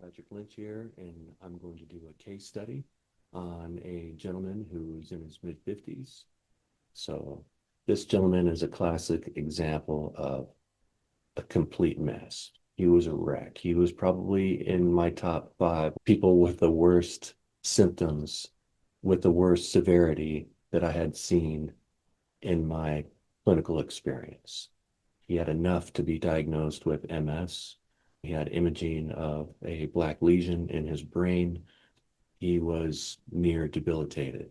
Patrick Lynch here, and I'm going to do a case study on a gentleman who's in his mid 50s. So, this gentleman is a classic example of a complete mess. He was a wreck. He was probably in my top five people with the worst symptoms, with the worst severity that I had seen in my clinical experience. He had enough to be diagnosed with MS. He had imaging of a black lesion in his brain. He was near debilitated.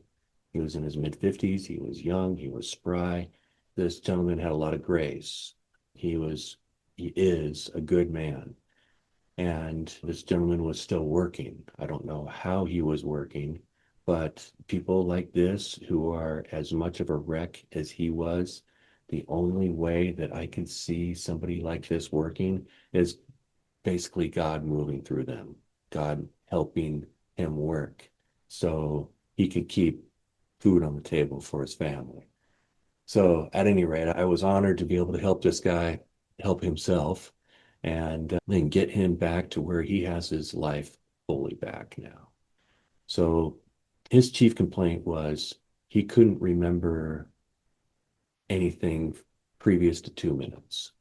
He was in his mid 50s. He was young. He was spry. This gentleman had a lot of grace. He is a good man. And this gentleman was still working. I don't know how he was working, but people like this who are as much of a wreck as he was, the only way that I can see somebody like this working is basically God moving through them, God helping him work so he could keep food on the table for his family. So, at any rate, I was honored to be able to help this guy help himself and then get him back to where he has his life fully back now. So, his chief complaint was he couldn't remember anything previous to 2 minutes.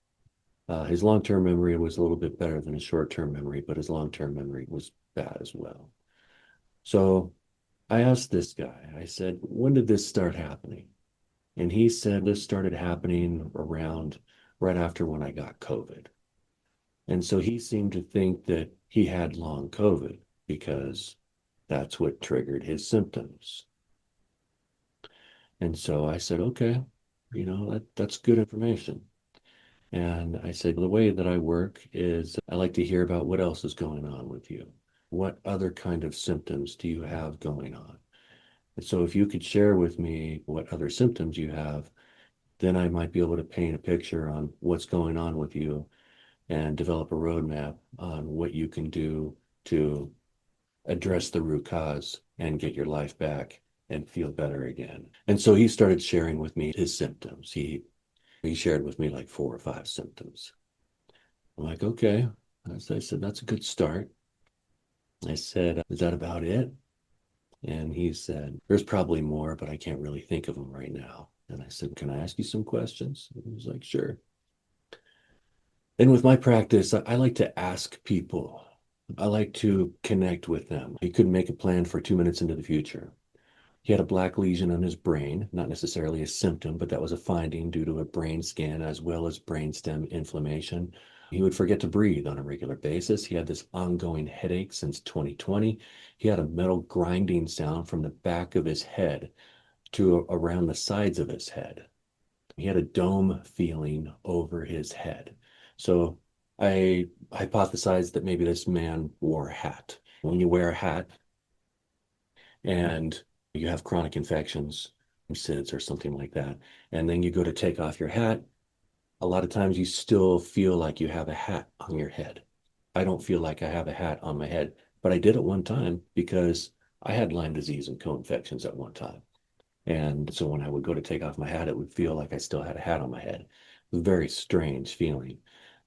His long-term memory was a little bit better than his short-term memory, but his long-term memory was bad as well. So I asked this guy, I said, when did this start happening? And he said this started happening around right after when I got COVID. And so he seemed to think that he had long COVID because that's what triggered his symptoms. And so I said, okay, that's good information. And I said, the way that I work is I like to hear about what else is going on with you. What other kind of symptoms do you have going on? And so if you could share with me what other symptoms you have, then I might be able to paint a picture on what's going on with you and develop a roadmap on what you can do to address the root cause and get your life back and feel better again. And so he started sharing with me his symptoms. He shared with me like 4 or 5 symptoms. I'm like, okay. As I said, that's a good start. I said, is that about it? And he said, there's probably more, but I can't really think of them right now. And I said, can I ask you some questions? And he was like, sure. And with my practice, I like to ask people. I like to connect with them. He couldn't make a plan for 2 minutes into the future. He had a black lesion on his brain, not necessarily a symptom, but that was a finding due to a brain scan as well as brainstem inflammation. He would forget to breathe on a regular basis. He had this ongoing headache since 2020. He had a metal grinding sound from the back of his head to around the sides of his head. He had a dome feeling over his head. So I hypothesized that maybe this man wore a hat. When you wear a hat and you have chronic infections, SIDS or something like that, and then you go to take off your hat, a lot of times you still feel like you have a hat on your head. I don't feel like I have a hat on my head, but I did at one time because I had Lyme disease and co-infections at one time. And so when I would go to take off my hat, it would feel like I still had a hat on my head. It was a very strange feeling.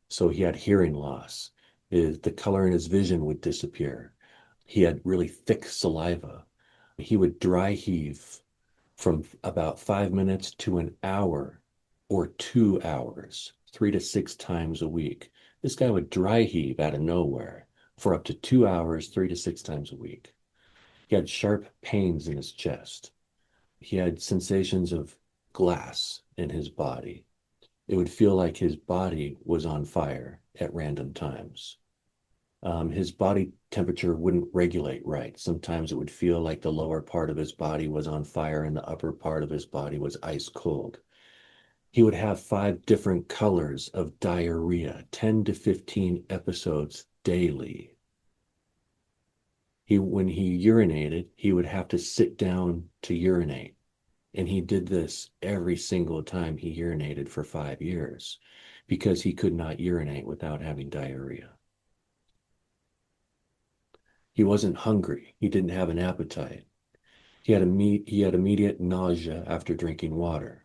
So he had hearing loss. The color in his vision would disappear. He had really thick saliva. He would dry heave from about 5 minutes to an hour or 2 hours, 3 to 6 times a week. This guy would dry heave out of nowhere for up to 2 hours, 3 to 6 times a week. He had sharp pains in his chest. He had sensations of glass in his body. It would feel like his body was on fire at random times. His body temperature wouldn't regulate right. Sometimes it would feel like the lower part of his body was on fire and the upper part of his body was ice cold. He would have 5 different colors of diarrhea, 10 to 15 episodes daily. When he urinated, he would have to sit down to urinate. And he did this every single time he urinated for 5 years because he could not urinate without having diarrhea. He wasn't hungry. He didn't have an appetite. He had immediate nausea after drinking water.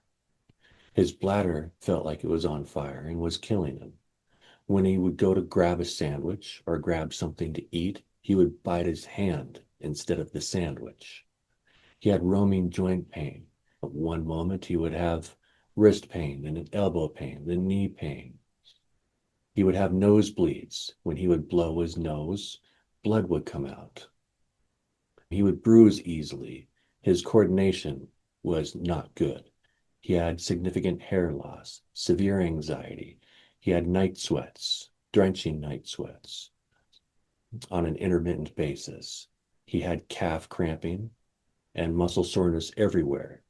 His bladder felt like it was on fire and was killing him. When he would go to grab a sandwich or grab something to eat, he would bite his hand instead of the sandwich. He had roaming joint pain. At one moment, he would have wrist pain, then an elbow pain, then knee pain. He would have nosebleeds. When he would blow his nose, blood would come out. He would bruise easily. His coordination was not good. He had significant hair loss, severe anxiety. He had night sweats, drenching night sweats on an intermittent basis. He had calf cramping and muscle soreness everywhere.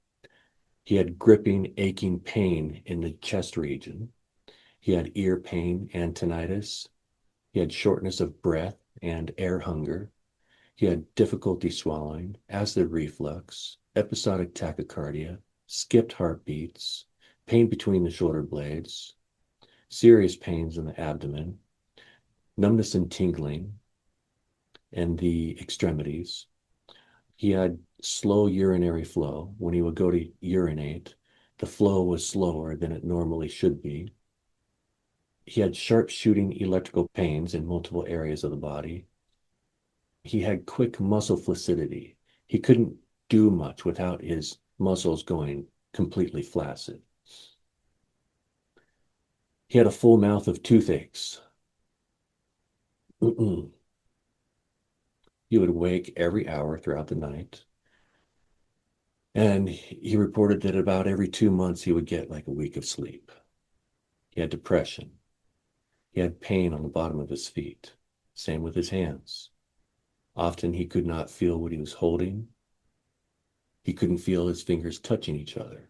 He had gripping, aching pain in the chest region. He had ear pain and tinnitus. He had shortness of breath and air hunger. He had difficulty swallowing, acid reflux, episodic tachycardia, skipped heartbeats, pain between the shoulder blades, serious pains in the abdomen, numbness and tingling in the extremities. He had slow urinary flow. When he would go to urinate, the flow was slower than it normally should be. He had sharp shooting electrical pains in multiple areas of the body. He had quick muscle flaccidity. He couldn't do much without his muscles going completely flaccid. He had a full mouth of toothaches. He would wake every hour throughout the night. And he reported that about every 2 months he would get like a week of sleep. He had depression. He had pain on the bottom of his feet. Same with his hands. Often he could not feel what he was holding. He couldn't feel his fingers touching each other.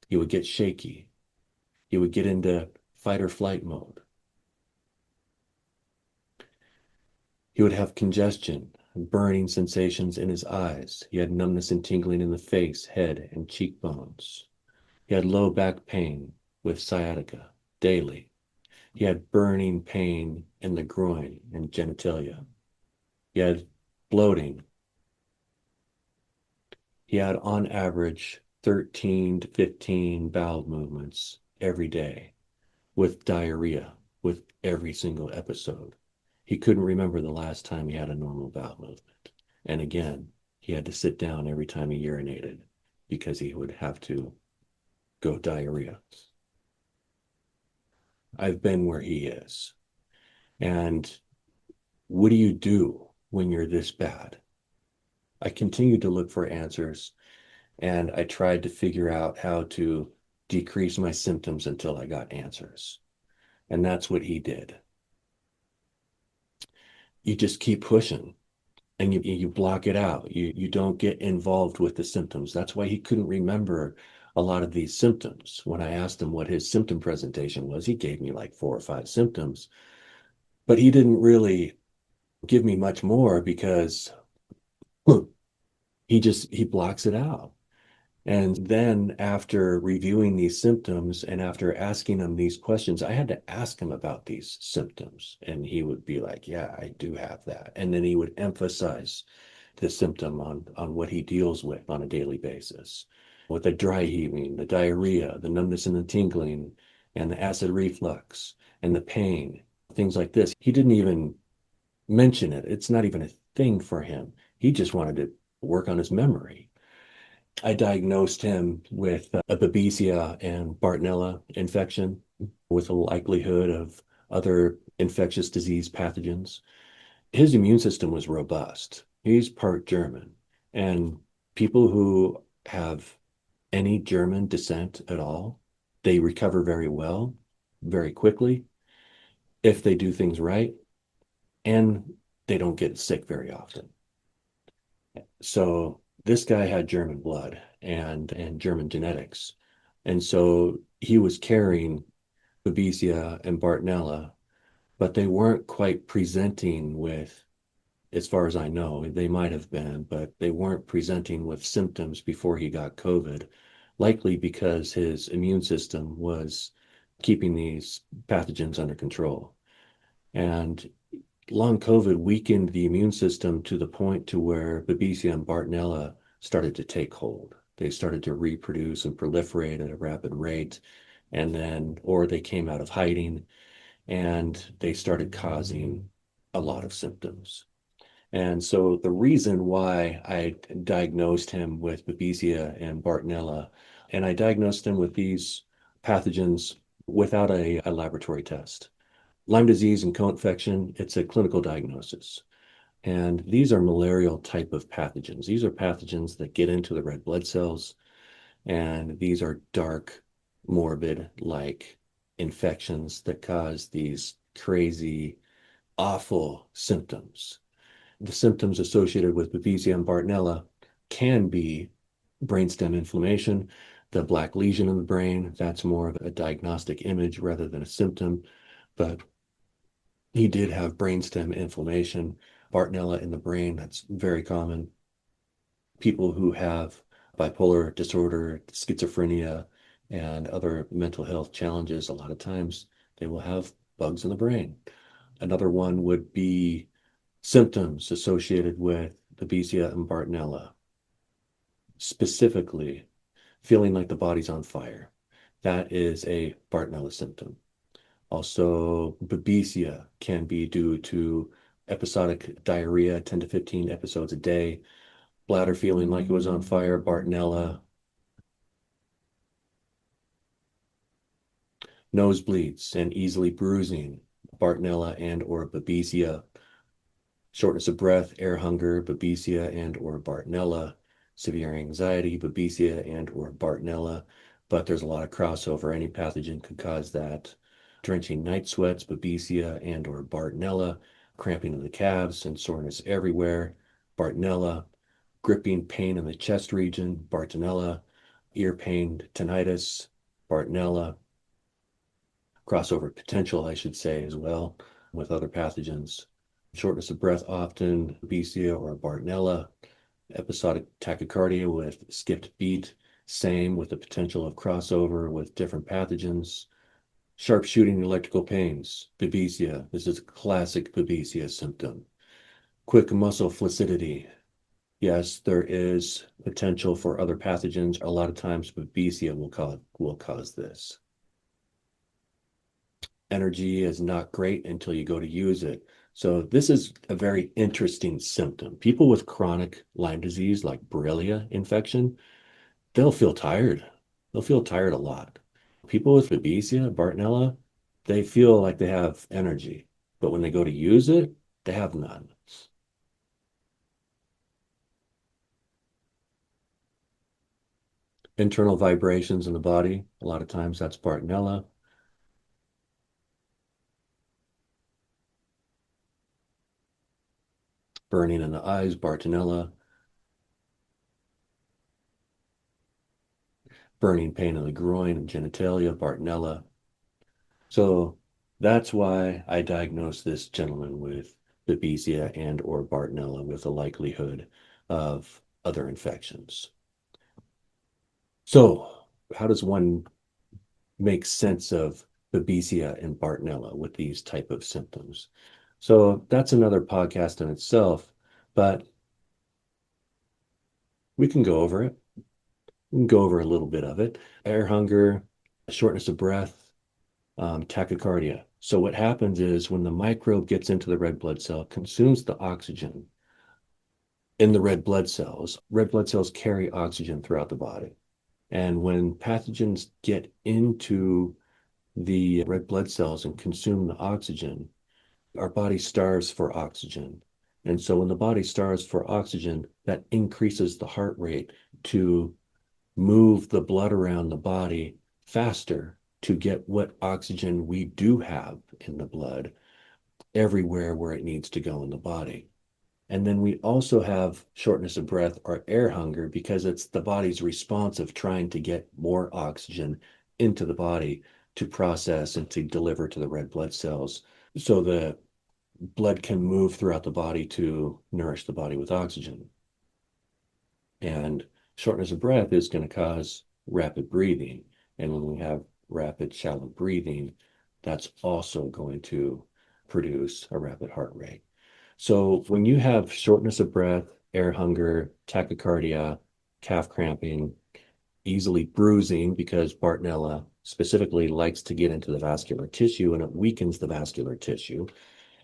He would get shaky. He would get into fight or flight mode. He would have congestion, burning sensations in his eyes. He had numbness and tingling in the face, head, and cheekbones. He had low back pain with sciatica daily. He had burning pain in the groin and genitalia. He had bloating. He had on average 13 to 15 bowel movements every day with diarrhea with every single episode. He couldn't remember the last time he had a normal bowel movement. And again, he had to sit down every time he urinated because he would have to go diarrhea. I've been where he is. And what do you do when you're this bad? I continued to look for answers, and I tried to figure out how to decrease my symptoms until I got answers. And that's what he did. You just keep pushing and you block it out. You don't get involved with the symptoms. That's why he couldn't remember a lot of these symptoms. When I asked him what his symptom presentation was, he gave me like 4 or 5 symptoms, but he didn't really give me much more because he blocks it out. And then after reviewing these symptoms and after asking him these questions, I had to ask him about these symptoms. And he would be like, yeah, I do have that. And then he would emphasize the symptom on what he deals with on a daily basis. With the dry heaving, the diarrhea, the numbness and the tingling, and the acid reflux, and the pain, things like this. He didn't even mention it. It's not even a thing for him. He just wanted to work on his memory. I diagnosed him with a Babesia and Bartonella infection with a likelihood of other infectious disease pathogens. His immune system was robust. He's part German. And people who have any German descent at all, they recover very well, very quickly, if they do things right, and they don't get sick very often. So this guy had German blood and German genetics. And so he was carrying Babesia and Bartonella, but they weren't quite presenting with, as far as I know, they might have been, but they weren't presenting with symptoms before he got COVID, likely because his immune system was keeping these pathogens under control. And long COVID weakened the immune system to the point to where Babesia and Bartonella started to take hold. They started to reproduce and proliferate at a rapid rate, and then, or they came out of hiding, and they started causing a lot of symptoms. And so the reason why I diagnosed him with Babesia and Bartonella, and I diagnosed him with these pathogens without a laboratory test. Lyme disease and co-infection, it's a clinical diagnosis. And these are malarial type of pathogens. These are pathogens that get into the red blood cells, and these are dark, morbid like infections that cause these crazy, awful symptoms. The symptoms associated with Babesia and Bartonella can be brainstem inflammation, the black lesion in the brain. That's more of a diagnostic image rather than a symptom. But he did have brainstem inflammation, Bartonella in the brain. That's very common. People who have bipolar disorder, schizophrenia, and other mental health challenges, a lot of times they will have bugs in the brain. Another one would be symptoms associated with Babesia and Bartonella, specifically feeling like the body's on fire. That is a Bartonella symptom. Also, Babesia can be due to episodic diarrhea, 10 to 15 episodes a day, bladder feeling like it was on fire, Bartonella, nosebleeds and easily bruising, Bartonella and or Babesia, shortness of breath, air hunger, Babesia and or Bartonella, severe anxiety, Babesia and or Bartonella, but there's a lot of crossover. Any pathogen could cause that. Drenching night sweats, Babesia and or Bartonella, cramping of the calves and soreness everywhere, Bartonella, gripping pain in the chest region, Bartonella, ear pain, tinnitus, Bartonella, crossover potential, I should say, as well, with other pathogens. Shortness of breath, often Babesia or Bartonella. Episodic tachycardia with skipped beat, same with the potential of crossover with different pathogens. Sharp shooting electrical pains, Babesia. This is a classic Babesia symptom. Quick muscle flaccidity. Yes, there is potential for other pathogens. A lot of times Babesia will cause this. Energy is not great until you go to use it. So this is a very interesting symptom. People with chronic Lyme disease, like Borrelia infection, they'll feel tired. They'll feel tired a lot. People with Babesia, Bartonella, they feel like they have energy, but when they go to use it, they have none. Internal vibrations in the body, a lot of times that's Bartonella. Burning in the eyes, Bartonella. Burning pain in the groin and genitalia, Bartonella. So that's why I diagnosed this gentleman with Babesia and or Bartonella with a likelihood of other infections. So how does one make sense of Babesia and Bartonella with these type of symptoms? So that's another podcast in itself, but we can go over it. We can go over a little bit of it. Air hunger, shortness of breath, tachycardia. So what happens is when the microbe gets into the red blood cell, consumes the oxygen in the red blood cells carry oxygen throughout the body. And when pathogens get into the red blood cells and consume the oxygen, our body starves for oxygen. And so when the body starves for oxygen, that increases the heart rate to move the blood around the body faster to get what oxygen we do have in the blood everywhere where it needs to go in the body. And then we also have shortness of breath or air hunger because it's the body's response of trying to get more oxygen into the body to process and to deliver to the red blood cells so the blood can move throughout the body to nourish the body with oxygen. And shortness of breath is going to cause rapid breathing. And when we have rapid, shallow breathing, that's also going to produce a rapid heart rate. So when you have shortness of breath, air hunger, tachycardia, calf cramping, easily bruising because Bartonella, specifically likes to get into the vascular tissue and it weakens the vascular tissue.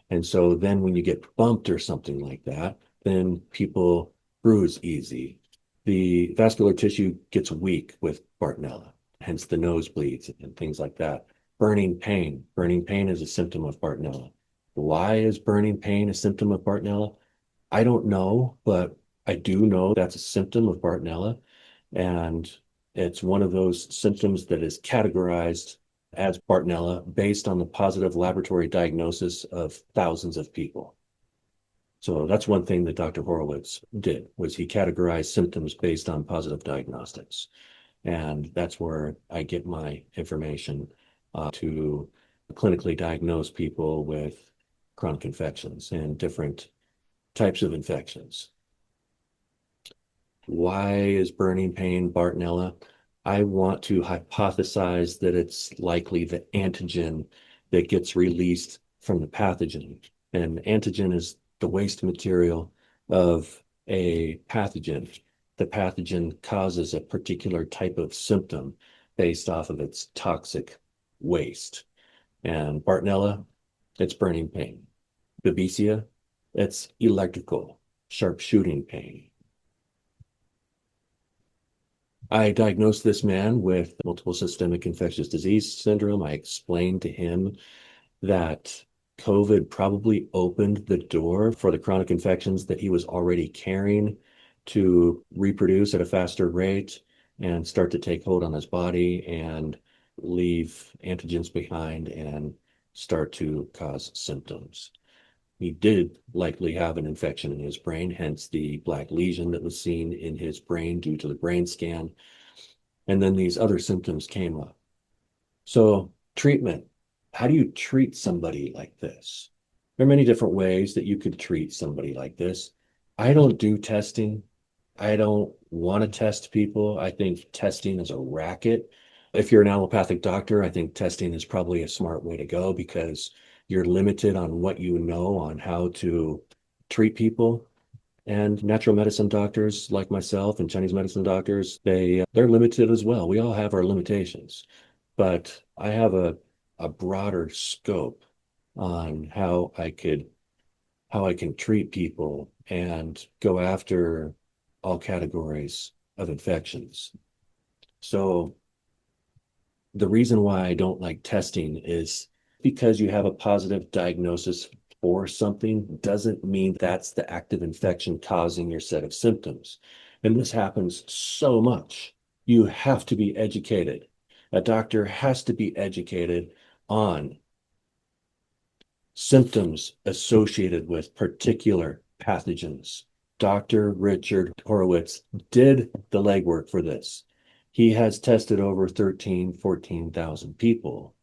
And so then when you get bumped or something like that, then people bruise easy. The vascular tissue gets weak with Bartonella, hence the nosebleeds and things like that. Burning pain. Burning pain is a symptom of Bartonella. Why is burning pain a symptom of Bartonella? I don't know, but I do know that's a symptom of Bartonella. And it's one of those symptoms that is categorized as Bartonella based on the positive laboratory diagnosis of thousands of people. So that's one thing that Dr. Horowitz did, was he categorized symptoms based on positive diagnostics. And that's where I get my information to clinically diagnose people with chronic infections and different types of infections. Why is burning pain Bartonella? I want to hypothesize that it's likely the antigen that gets released from the pathogen. And antigen is the waste material of a pathogen. The pathogen causes a particular type of symptom based off of its toxic waste. And Bartonella, it's burning pain. Babesia, it's electrical, sharp shooting pain. I diagnosed this man with multiple systemic infectious disease syndrome. I explained to him that COVID probably opened the door for the chronic infections that he was already carrying to reproduce at a faster rate and start to take hold on his body and leave antigens behind and start to cause symptoms. He did likely have an infection in his brain, hence the black lesion that was seen in his brain due to the brain scan. And then these other symptoms came up. So treatment, how do you treat somebody like this? There are many different ways that you could treat somebody like this. I don't do testing. I don't want to test people. I think testing is a racket. If you're an allopathic doctor, I think testing is probably a smart way to go because you're limited on what you know on how to treat people. And natural medicine doctors like myself and Chinese medicine doctors, they're limited as well. We all have our limitations, but I have a broader scope on how I can treat people and go after all categories of infections. So the reason why I don't like testing is because you have a positive diagnosis for something doesn't mean that's the active infection causing your set of symptoms. And this happens so much. You have to be educated. A doctor has to be educated on symptoms associated with particular pathogens. Dr. Richard Horowitz did the legwork for this. He has tested over 14,000 people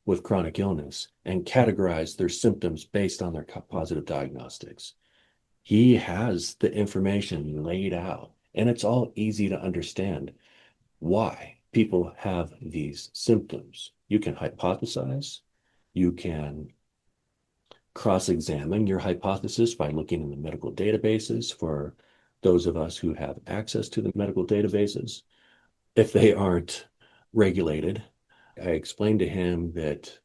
with chronic illness and categorized their symptoms based on their positive diagnostics. He has the information laid out, and it's all easy to understand why people have these symptoms. You can hypothesize, you can cross-examine your hypothesis by looking in the medical databases for those of us who have access to the medical databases. If they aren't regulated, I explained to him that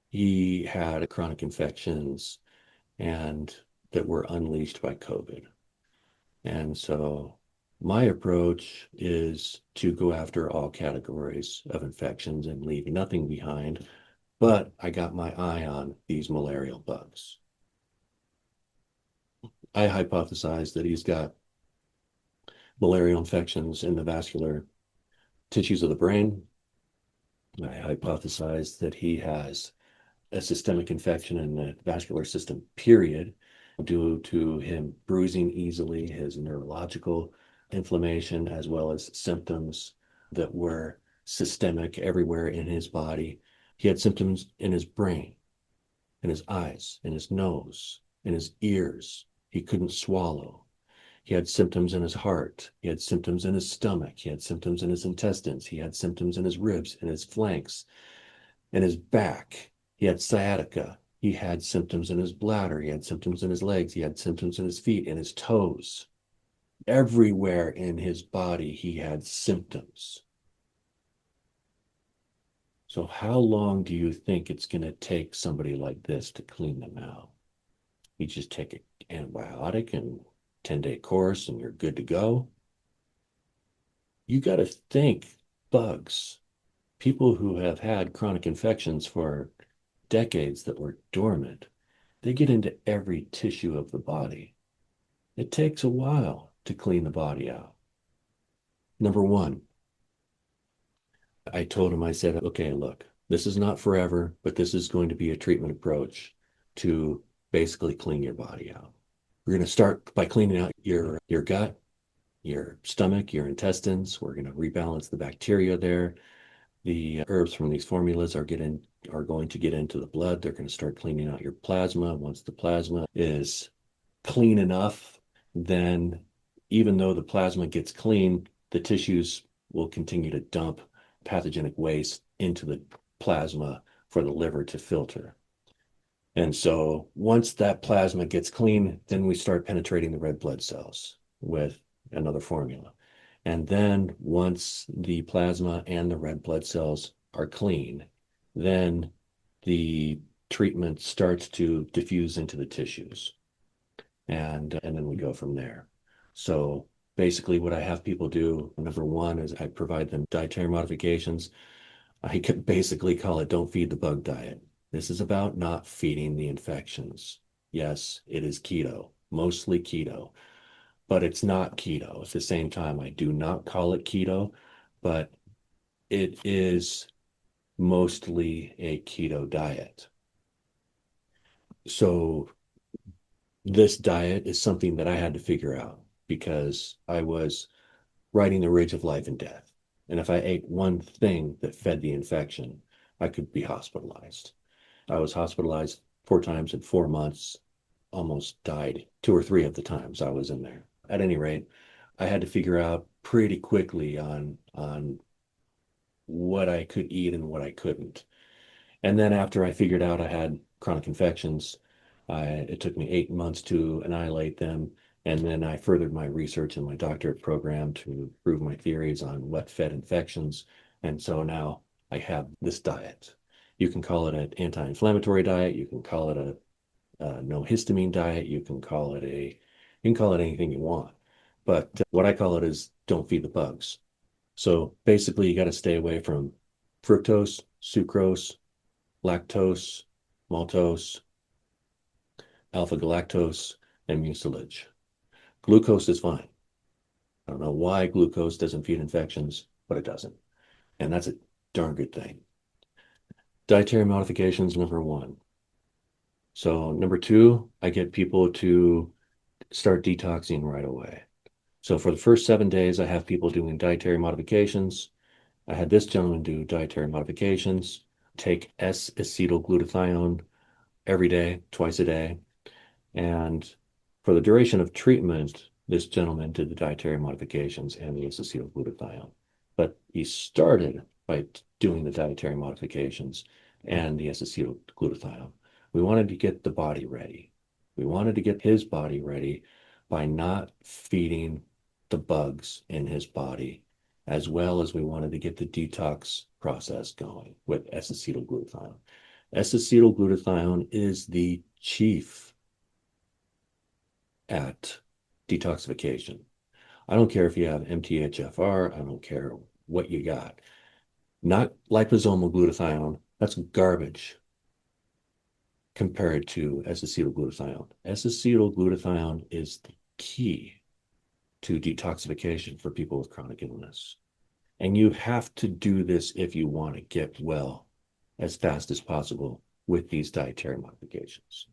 he had chronic infections and that were unleashed by COVID. And so my approach is to go after all categories of infections and leave nothing behind. But I got my eye on these malarial bugs. I hypothesized that he's got malarial infections in the vascular tissues of the brain. I hypothesized that he has a systemic infection in the vascular system, period, due to him bruising easily, his neurological inflammation, as well as symptoms that were systemic everywhere in his body. He had symptoms in his brain, in his eyes, in his nose, in his ears. He couldn't swallow. He had symptoms in his heart. He had symptoms in his stomach. He had symptoms in his intestines. He had symptoms in his ribs, in his flanks, in his back. He had sciatica. He had symptoms in his bladder. He had symptoms in his legs. He had symptoms in his feet, in his toes. Everywhere in his body, he had symptoms. So how long do you think it's going to take somebody like this to clean them out? You just take an antibiotic and 10-day course and you're good to go. You got to think bugs. People who have had chronic infections for decades that were dormant, they get into every tissue of the body. It takes a while to clean the body out. Number one, I told him, I said, okay, look, this is not forever, but this is going to be a treatment approach to basically clean your body out. We're going to start by cleaning out your gut, your stomach, your intestines. We're going to rebalance the bacteria there. The herbs from these formulas are going to get into the blood. They're going to start cleaning out your plasma. Once the plasma is clean enough, then even though the plasma gets clean, the tissues will continue to dump pathogenic waste into the plasma for the liver to filter. And so once that plasma gets clean, then we start penetrating the red blood cells with another formula. And then once the plasma and the red blood cells are clean, then the treatment starts to diffuse into the tissues. And then we go from there. So basically what I have people do, number one, is I provide them dietary modifications. I could basically call it don't feed the bug diet. This is about not feeding the infections. Yes, it is keto, mostly keto, but it's not keto. At the same time, I do not call it keto, but it is mostly a keto diet. So this diet is something that I had to figure out because I was riding the ridge of life and death. And if I ate one thing that fed the infection, I could be hospitalized. I was hospitalized 4 times in 4 months, almost died 2 or 3 of the times I was in there. At any rate, I had to figure out pretty quickly on what I could eat and what I couldn't. And then after I figured out I had chronic infections, it took me 8 months to annihilate them. And then I furthered my research in my doctorate program to prove my theories on what fed infections. And so now I have this diet. You can call it an anti-inflammatory diet. You can call it a no histamine diet. You can call it anything you want. But what I call it is don't feed the bugs. So basically, you got to stay away from fructose, sucrose, lactose, maltose, alpha galactose, and mucilage. Glucose is fine. I don't know why glucose doesn't feed infections, but it doesn't. And that's a darn good thing. Dietary modifications, number one. So number two, I get people to start detoxing right away. So for the first 7 days, I have people doing dietary modifications. I had this gentleman do dietary modifications, take S-acetylglutathione every day, twice a day. And for the duration of treatment, this gentleman did the dietary modifications and the S-acetylglutathione. But he started by doing the dietary modifications and the S-acetylglutathione. We wanted to get the body ready. We wanted to get his body ready by not feeding the bugs in his body, as well as we wanted to get the detox process going with S-acetylglutathione. S-acetylglutathione is the chief at detoxification. I don't care if you have MTHFR, I don't care what you got. Not liposomal glutathione, that's garbage compared to S-acetylglutathione. S-acetylglutathione is the key to detoxification for people with chronic illness. And you have to do this if you want to get well as fast as possible with these dietary modifications.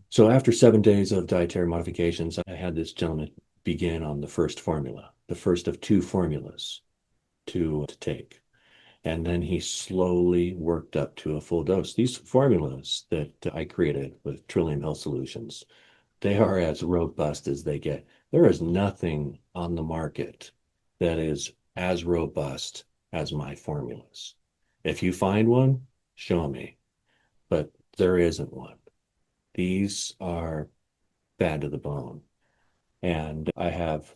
So after 7 days of dietary modifications, I had this gentleman begin on the first formula, the first of 2 formulas to take. And then he slowly worked up to a full dose. These formulas that I created with Trillium Health Solutions, they are as robust as they get. There is nothing on the market that is as robust as my formulas. If you find one, show me, but there isn't one. These are bad to the bone. And I have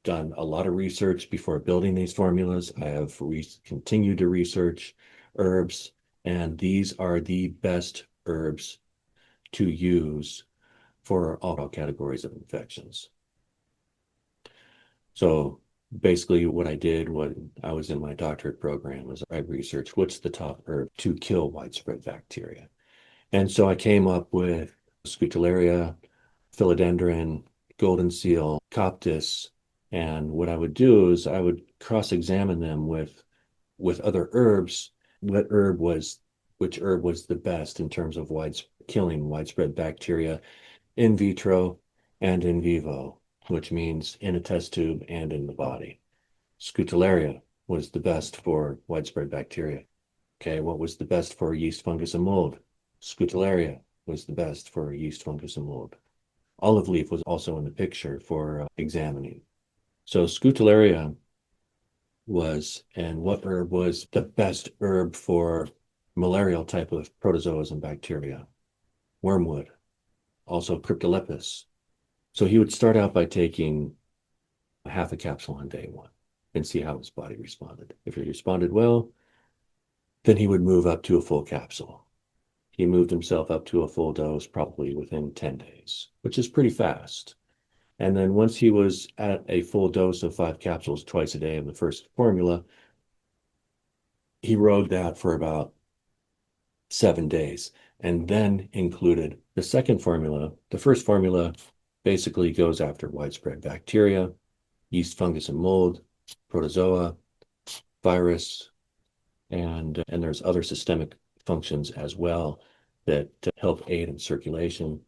done a lot of research before building these formulas. I have continued to research herbs, and these are the best herbs to use for all categories of infections. So basically what I did when I was in my doctorate program was I researched what's the top herb to kill widespread bacteria. And so I came up with Scutellaria, philodendron, golden seal, coptis. And what I would do is I would cross-examine them with other herbs. Which herb was the best in terms of killing widespread bacteria in vitro and in vivo, which means in a test tube and in the body. Scutellaria was the best for widespread bacteria. Okay, what was the best for yeast, fungus, and mold? Scutellaria was the best for yeast, fungus, and mold. Olive leaf was also in the picture for examining. So Scutellaria and what herb was the best herb for malarial type of protozoas and bacteria? Wormwood, also Cryptolepis. So he would start out by taking half a capsule on day one and see how his body responded. If he responded well, then he would move up to a full capsule. He moved himself up to a full dose probably within 10 days, which is pretty fast. And then once he was at a full dose of 5 capsules twice a day of the first formula, he rode that for about 7 days and then included the second formula. The first formula basically goes after widespread bacteria, yeast, fungus, and mold, protozoa, virus, and there's other systemic functions as well that help aid in circulation,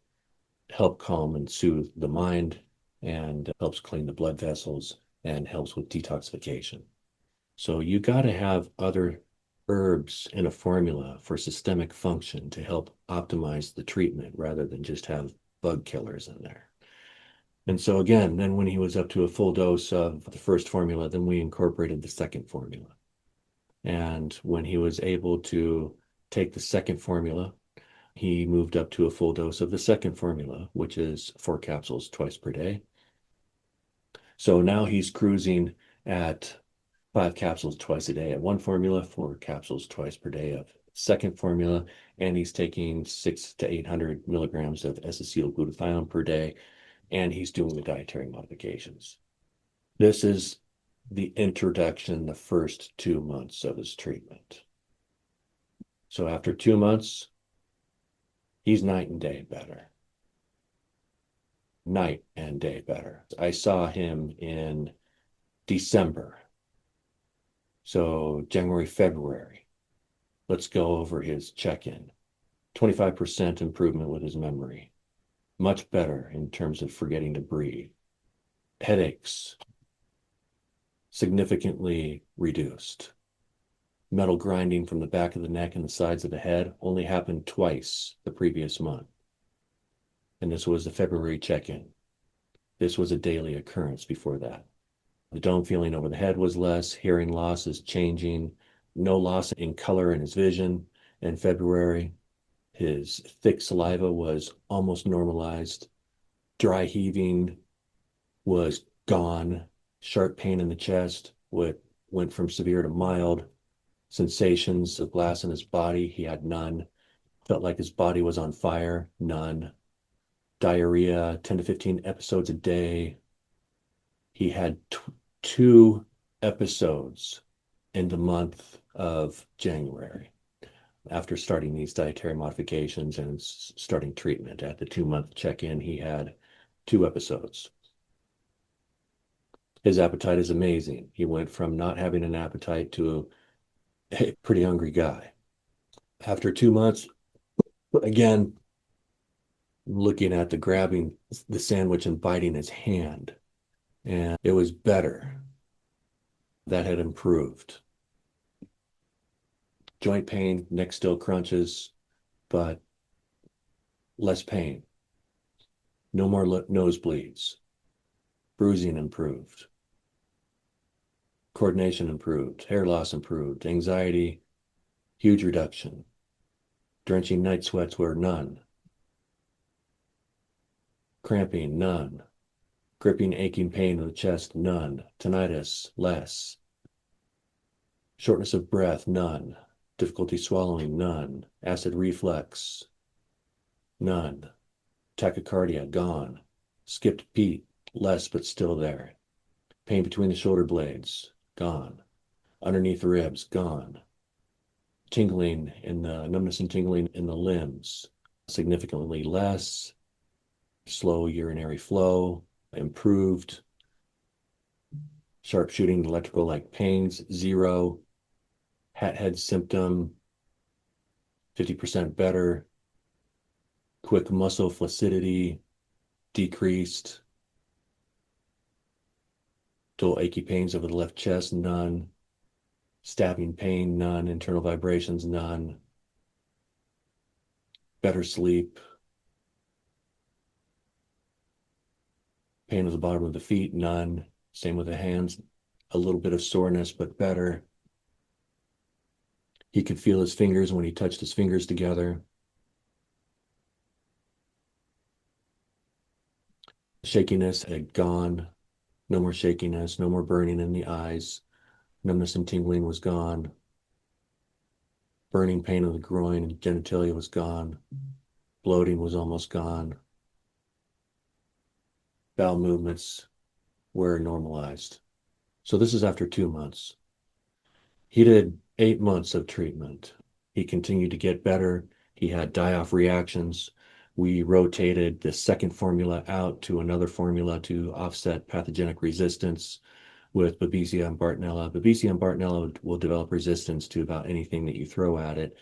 help calm and soothe the mind, and helps clean the blood vessels and helps with detoxification. So you got to have other herbs in a formula for systemic function to help optimize the treatment rather than just have bug killers in there. And so again, then when he was up to a full dose of the first formula, then we incorporated the second formula. And when he was able to take the second formula, he moved up to a full dose of the second formula, which is 4 capsules twice per day. So now he's cruising at 5 capsules twice a day at one formula, 4 capsules twice per day of second formula, and he's taking 600 to 800 milligrams of S-acetylglutathione per day, and he's doing the dietary modifications. This is the introduction, the first 2 months of his treatment. So after 2 months, he's night and day better. Night and day better. I saw him in December. So January, February. Let's go over his check-in. 25% improvement with his memory. Much better in terms of forgetting to breathe. Headaches significantly reduced. Metal grinding from the back of the neck and the sides of the head only happened twice the previous month. And this was the February check-in. This was a daily occurrence before that. The dome feeling over the head was less, hearing loss is changing, no loss in color in his vision. In February, his thick saliva was almost normalized. Dry heaving was gone. Sharp pain in the chest went from severe to mild. Sensations of glass in his body, he had none. Felt like his body was on fire, none. Diarrhea, 10 to 15 episodes a day. He had 2 episodes in the month of January after starting these dietary modifications and starting treatment. At the 2-month check-in, he had 2 episodes. His appetite is amazing. He went from not having an appetite to a pretty hungry guy. After 2 months, again, looking at the grabbing the sandwich and biting his hand, and it was better. That had improved. Joint pain, neck still crunches, but less pain. No more nosebleeds. Bruising improved. Coordination improved. Hair loss improved. Anxiety, huge reduction. Drenching night sweats were none. Cramping, none. Gripping, aching pain in the chest, none. Tinnitus, less. Shortness of breath, none. Difficulty swallowing, none. Acid reflux, none. Tachycardia, gone. Skipped beat, less but still there. Pain between the shoulder blades, gone. Underneath the ribs, gone. Tingling in the numbness and tingling in the limbs, significantly less. Slow urinary flow, improved. Sharpshooting electrical like pains, 0. Hat head symptom, 50% better. Quick muscle flaccidity, decreased. Dull achy pains over the left chest, none. Stabbing pain, none. Internal vibrations, none. Better sleep. Pain at the bottom of the feet, none. Same with the hands, a little bit of soreness, but better. He could feel his fingers when he touched his fingers together. Shakiness had gone. No more shakiness, no more burning in the eyes. Numbness and tingling was gone. Burning pain in the groin and genitalia was gone. Bloating was almost gone. Bowel movements were normalized. So this is after 2 months. He did 8 months of treatment. He continued to get better. He had die-off reactions. We rotated the second formula out to another formula to offset pathogenic resistance with Babesia and Bartonella. Babesia and Bartonella will develop resistance to about anything that you throw at it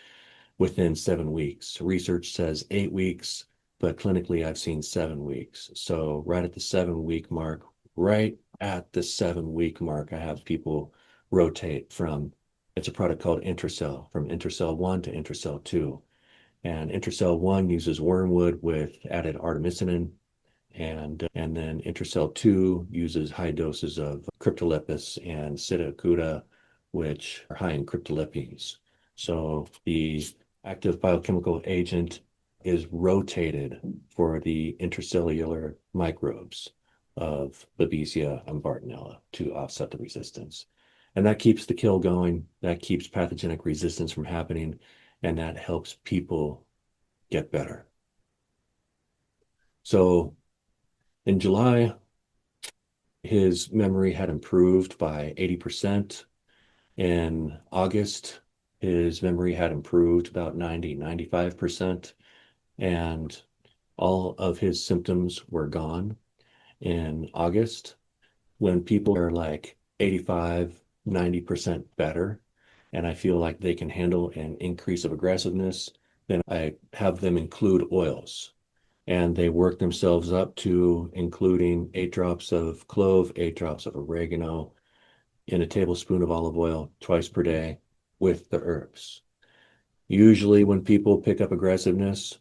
within 7 weeks. Research says 8 weeks, but clinically I've seen 7 weeks. So right at the 7-week mark, I have people rotate from, it's a product called Intercell, from Intercell 1 to Intercell 2. And Intercell 1 uses wormwood with added artemisinin, and then Intercell 2 uses high doses of cryptolepis and psittacuta, which are high in cryptolipines. So the active biochemical agent is rotated for the intercellular microbes of Babesia and Bartonella to offset the resistance. And that keeps the kill going, that keeps pathogenic resistance from happening, and that helps people get better. So in July, his memory had improved by 80%. In August, his memory had improved about 95%, and all of his symptoms were gone. In August, when people are like 85, 90% better, and I feel like they can handle an increase of aggressiveness, then I have them include oils. And they work themselves up to including 8 drops of clove, 8 drops of oregano in a tablespoon of olive oil twice per day with the herbs. Usually when people pick up aggressiveness,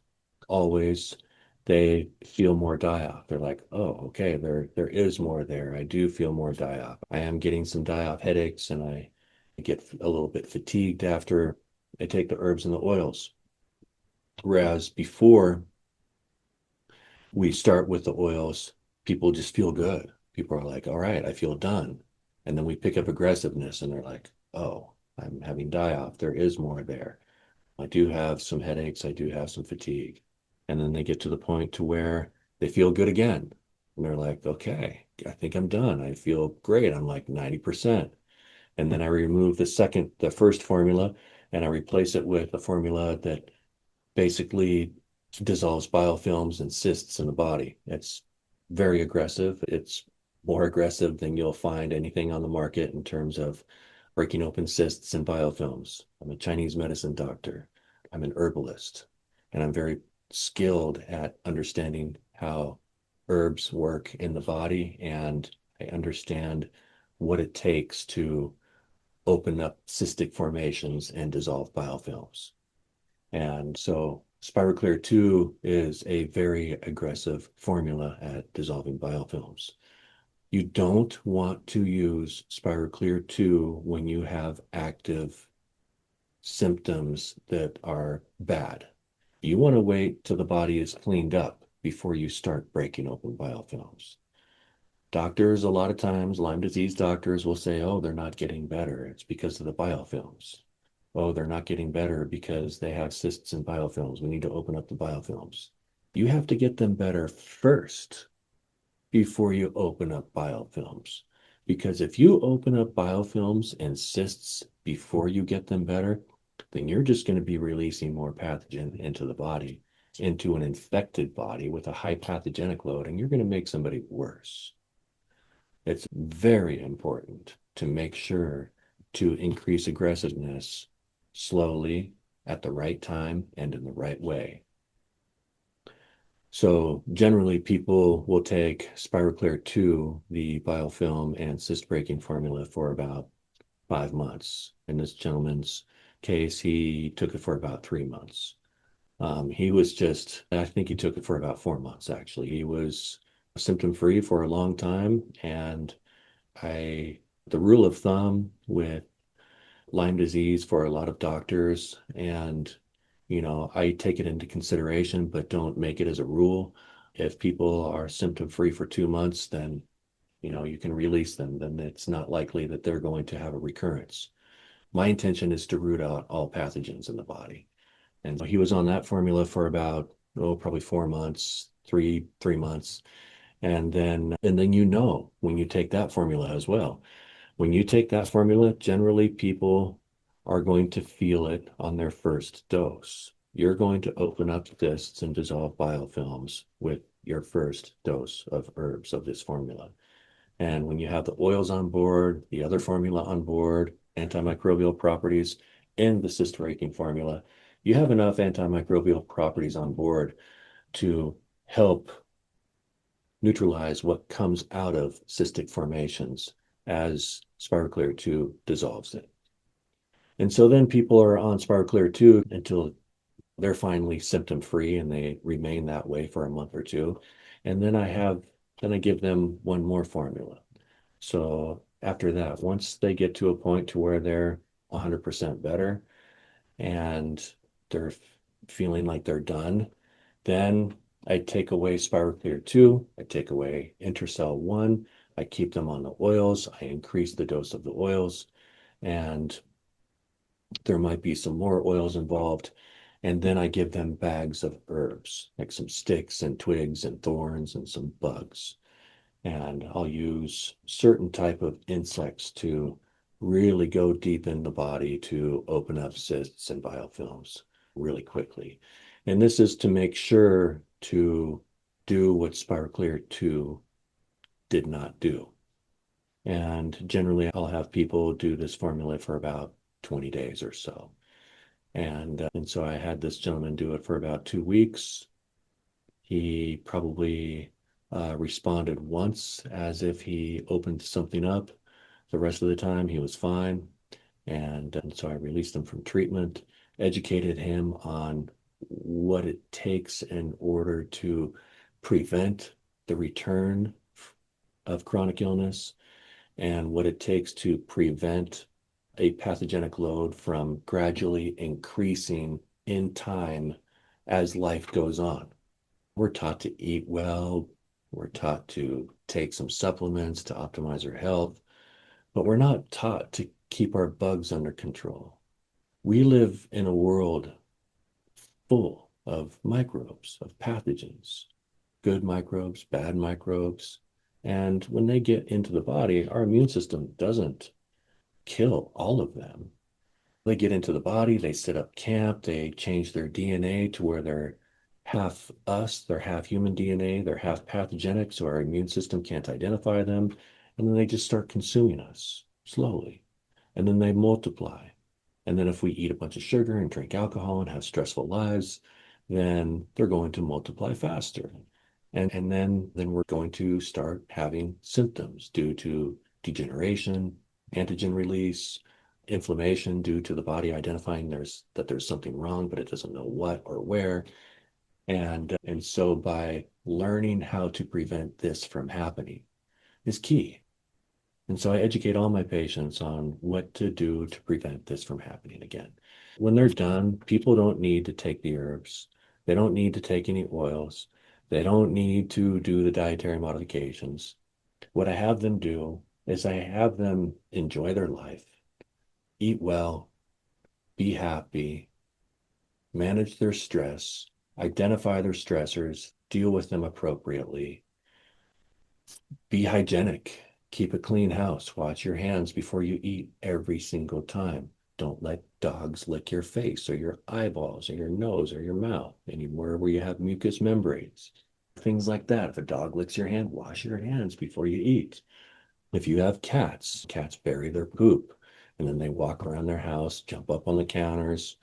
always, they feel more die-off. They're like, oh, okay, there is more there. I do feel more die-off. I am getting some die-off headaches, and I get a little bit fatigued after I take the herbs and the oils. Whereas before we start with the oils, people just feel good. People are like, all right, I feel done. And then we pick up aggressiveness, and they're like, oh, I'm having die-off. There is more there. I do have some headaches. I do have some fatigue. And then they get to the point to where they feel good again. And they're like, okay, I think I'm done. I feel great. I'm like 90%. And then I remove the first formula, and I replace it with a formula that basically dissolves biofilms and cysts in the body. It's very aggressive. It's more aggressive than you'll find anything on the market in terms of breaking open cysts and biofilms. I'm a Chinese medicine doctor. I'm an herbalist, and I'm very skilled at understanding how herbs work in the body, and I understand what it takes to open up cystic formations and dissolve biofilms. And so SpiroClear 2 is a very aggressive formula at dissolving biofilms. You don't want to use SpiroClear 2 when you have active symptoms that are bad. You want to wait till the body is cleaned up before you start breaking open biofilms. Doctors, a lot of times, Lyme disease doctors will say, oh, they're not getting better. It's because of the biofilms. Oh, they're not getting better because they have cysts and biofilms. We need to open up the biofilms. You have to get them better first before you open up biofilms. Because if you open up biofilms and cysts before you get them better, then you're just going to be releasing more pathogen into the body, into an infected body with a high pathogenic load, and you're going to make somebody worse. It's very important to make sure to increase aggressiveness slowly at the right time and in the right way. So generally people will take SpiroClear 2, the biofilm and cyst breaking formula, for about 5 months. In this gentleman's case, he took it for about 3 months. He was just, I think he took it for about 4 months, actually. He was symptom-free for a long time. And the rule of thumb with Lyme disease for a lot of doctors, and, I take it into consideration, but don't make it as a rule. If people are symptom-free for 2 months, then, you can release them. Then it's not likely that they're going to have a recurrence. My intention is to root out all pathogens in the body. And he was on that formula for about, probably 4 months, three months. And then when you take that formula as well, when you take that formula, generally people are going to feel it on their first dose. You're going to open up cysts and dissolve biofilms with your first dose of herbs of this formula. And when you have the oils on board, the other formula on board, antimicrobial properties, and the cyst breaking formula, you have enough antimicrobial properties on board to help neutralize what comes out of cystic formations as SpiroClear 2 dissolves it. And so then people are on SpiroClear 2 until they're finally symptom-free, and they remain that way for a month or two. And then I give them one more formula. So after that, once they get to a point to where they're 100% better and they're feeling like they're done, then I take away SpiroClear 2, I take away Intercell 1, I keep them on the oils, I increase the dose of the oils, and there might be some more oils involved. And then I give them bags of herbs, like some sticks and twigs and thorns and some bugs. And I'll use certain type of insects to really go deep in the body to open up cysts and biofilms really quickly. And this is to make sure to do what SpiroClear 2 did not do. And generally, I'll have people do this formula for about 20 days or so. And so I had this gentleman do it for about 2 weeks. He probably responded once as if he opened something up. The rest of the time, he was fine. And so I released him from treatment, educated him on what it takes in order to prevent the return of chronic illness, and what it takes to prevent a pathogenic load from gradually increasing in time as life goes on. We're taught to eat well, we're taught to take some supplements to optimize our health, but we're not taught to keep our bugs under control. We live in a world full of microbes, of pathogens, good microbes, bad microbes. And when they get into the body, our immune system doesn't kill all of them. They get into the body, they set up camp, they change their DNA to where they're half us, they're half human DNA, they're half pathogenic, so our immune system can't identify them. And then they just start consuming us slowly. And then they multiply. And then if we eat a bunch of sugar and drink alcohol and have stressful lives, then they're going to multiply faster. And then we're going to start having symptoms due to degeneration, antigen release, inflammation due to the body identifying that there's something wrong, but it doesn't know what or where. And so by learning how to prevent this from happening is key. And so I educate all my patients on what to do to prevent this from happening again. When they're done, people don't need to take the herbs. They don't need to take any oils. They don't need to do the dietary modifications. What I have them do is I have them enjoy their life, eat well, be happy, manage their stress, identify their stressors, deal with them appropriately, be hygienic, keep a clean house, wash your hands before you eat every single time. Don't let dogs lick your face or your eyeballs or your nose or your mouth, anywhere where you have mucous membranes. Things like that. If a dog licks your hand, wash your hands before you eat. If you have cats, cats bury their poop and then they walk around their house, jump up on the counters,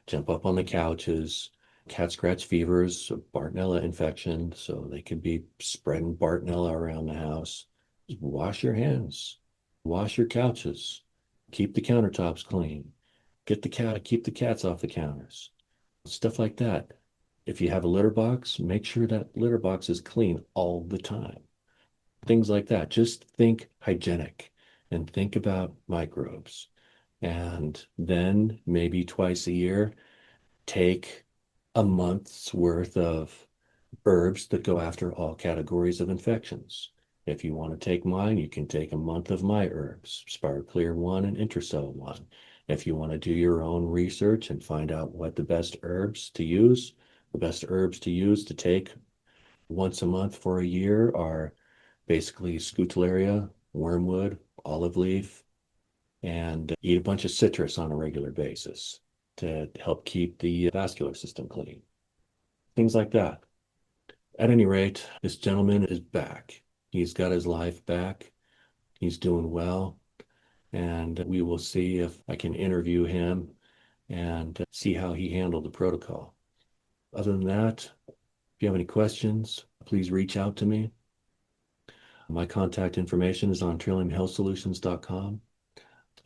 jump up on the couches. Cat scratch fevers, a Bartonella infection, so they could be spreading Bartonella around the house. Just wash your hands, wash your couches, keep the countertops clean, keep the cats off the counters, stuff like that. If you have a litter box, make sure that litter box is clean all the time. Things like that. Just think hygienic and think about microbes. And then maybe twice a year, take a month's worth of herbs that go after all categories of infections. If you want to take mine, you can take a month of my herbs, Clear 1 and Intercell 1. If you want to do your own research and find out what the best herbs to use, the best herbs to use to take once a month for a year are basically Scutellaria, wormwood, olive leaf, and eat a bunch of citrus on a regular basis to help keep the vascular system clean. Things like that. At any rate, this gentleman is back. He's got his life back. He's doing well. And we will see if I can interview him and see how he handled the protocol. Other than that, if you have any questions, please reach out to me. My contact information is on trilliumhealthsolutions.com.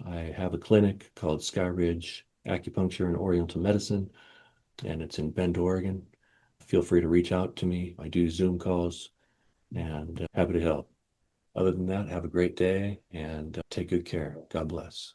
I have a clinic called Sky Ridge Acupuncture and Oriental Medicine, and it's in Bend, Oregon. Feel free to reach out to me. I do Zoom calls and happy to help. Other than that, have a great day and take good care. God bless.